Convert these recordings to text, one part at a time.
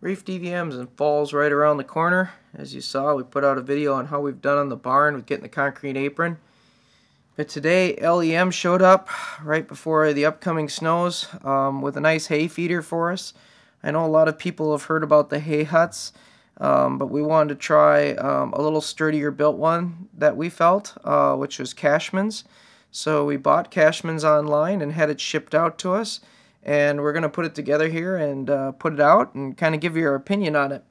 ReefDVMs and falls right around the corner. As you saw, we put out a video on how we've done on the barn with getting the concrete apron. But today, LEM showed up right before the upcoming snows with a nice hay feeder for us. I know a lot of people have heard about the hay huts, but we wanted to try a little sturdier built one that we felt, which was Cashman's. So we bought Cashman's online and had it shipped out to us. And we're going to put it together here and put it out and kind of give you our opinion on it.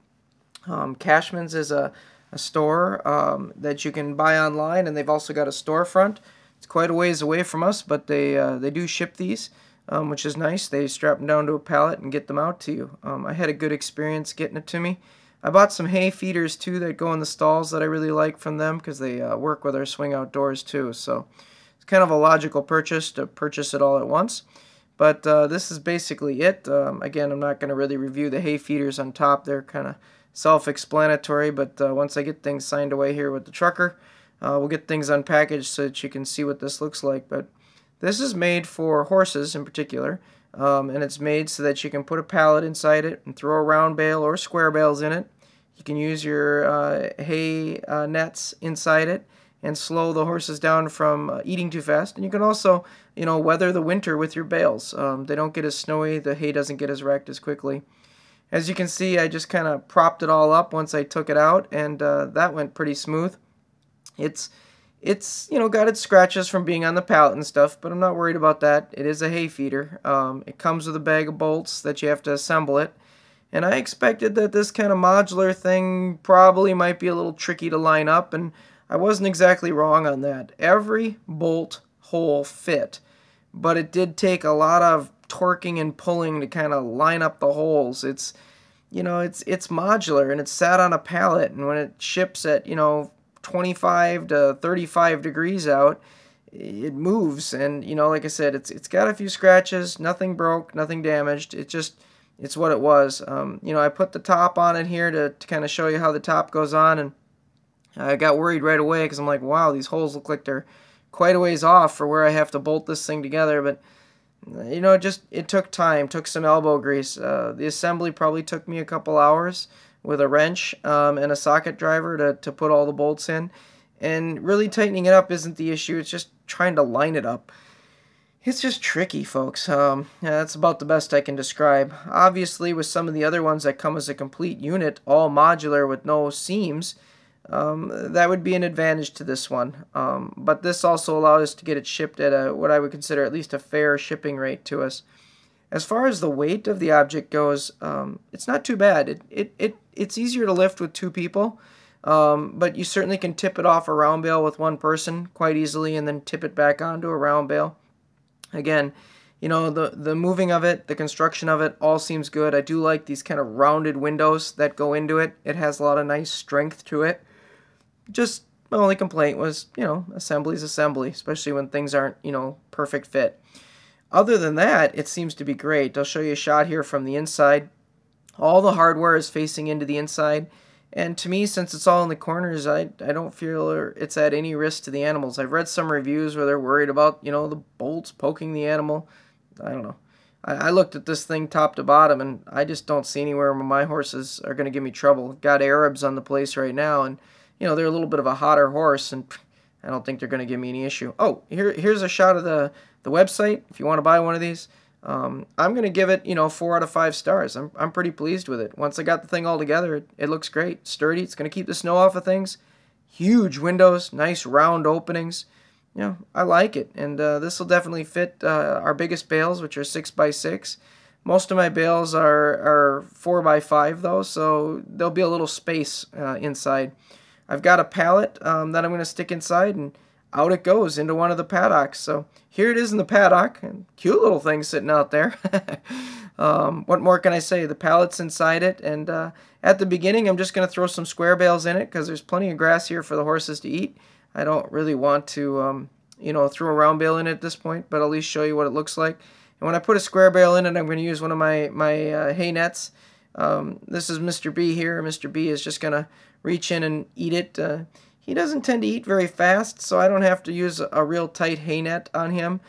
Cashman's is a store that you can buy online, and they've also got a storefront. It's quite a ways away from us, but they do ship these, which is nice. They strap them down to a pallet and get them out to you. I had a good experience getting it to me. I bought some hay feeders too that go in the stalls that I really like from them because they work with our swing outdoors too. So it's kind of a logical purchase to purchase it all at once. But this is basically it. Again, I'm not going to really review the hay feeders on top. They're kind of self-explanatory, but once I get things signed away here with the trucker, we'll get things unpackaged so that you can see what this looks like. But this is made for horses in particular, and it's made so that you can put a pallet inside it and throw a round bale or square bales in it. You can use your hay nets inside it and slow the horses down from eating too fast. And you can also, weather the winter with your bales. They don't get as snowy, the hay doesn't get as wrecked as quickly. As you can see, I just kind of propped it all up once I took it out, and that went pretty smooth. It's got its scratches from being on the pallet and stuff, but I'm not worried about that. It is a hay feeder. It comes with a bag of bolts that you have to assemble it. And I expected that this kind of modular thing probably might be a little tricky to line up, and I wasn't exactly wrong on that. Every bolt hole fit, but it did take a lot of torquing and pulling to kind of line up the holes. It's modular, and it's sat on a pallet, and when it ships at 25 to 35 degrees out, it moves. And like I said, it's got a few scratches. Nothing broke, nothing damaged. It's what it was. I put the top on it here to kind of show you how the top goes on, and I got worried right away because I'm like, wow, these holes look like they're quite a ways off for where I have to bolt this thing together. But it took time, took some elbow grease. The assembly probably took me a couple hours with a wrench and a socket driver to put all the bolts in. And really tightening it up isn't the issue. It's just trying to line it up. It's just tricky, folks. Yeah, that's about the best I can describe. Obviously, with some of the other ones that come as a complete unit, all modular with no seams, that would be an advantage to this one. But this also allowed us to get it shipped at what I would consider at least a fair shipping rate to us. As far as the weight of the object goes, it's not too bad. It's easier to lift with two people, but you certainly can tip it off a round bale with one person quite easily and then tip it back onto a round bale. Again, the moving of it, the construction of it, all seems good. I do like these kind of rounded windows that go into it. It has a lot of nice strength to it. Just my only complaint was, assembly's assembly, especially when things aren't, perfect fit. Other than that, it seems to be great. I'll show you a shot here from the inside. All the hardware is facing into the inside. And to me, since it's all in the corners, I don't feel it's at any risk to the animals. I've read some reviews where they're worried about, the bolts poking the animal. I don't know. I looked at this thing top to bottom, and I just don't see anywhere where my horses are going to give me trouble. Got Arabs on the place right now, and, they're a little bit of a hotter horse, and I don't think they're going to give me any issue. Oh, here's a shot of the website if you want to buy one of these. I'm going to give it, 4 out of 5 stars. I'm pretty pleased with it. Once I got the thing all together, it looks great. Sturdy. It's going to keep the snow off of things. Huge windows, nice round openings. I like it. And this will definitely fit our biggest bales, which are 6x6. Most of my bales are 4x5 though, so there'll be a little space inside. I've got a pallet that I'm going to stick inside, and out it goes into one of the paddocks. So here it is in the paddock, and cute little thing sitting out there. What more can I say? The pallet's inside it, and at the beginning I'm just going to throw some square bales in it because there's plenty of grass here for the horses to eat. I don't really want to, throw a round bale in it at this point, but at least show you what it looks like. And when I put a square bale in it, I'm going to use one of my hay nets. This is Mr. B here. Mr. B is just going to reach in and eat it. He doesn't tend to eat very fast, so I don't have to use a real tight hay net on him.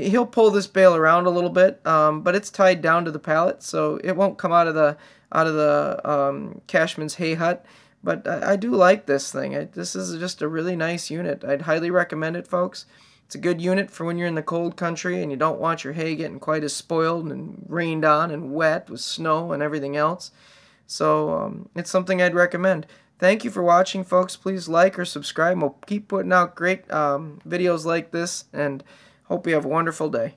he'll pull this bale around a little bit, but it's tied down to the pallet, so it won't come out of the Cashman's hay hut. But I do like this thing. This is just a really nice unit. I'd highly recommend it, folks. It's a good unit for when you're in the cold country and you don't want your hay getting quite as spoiled and rained on and wet with snow and everything else. So it's something I'd recommend. Thank you for watching, folks. Please like or subscribe. We'll keep putting out great videos like this, and hope you have a wonderful day.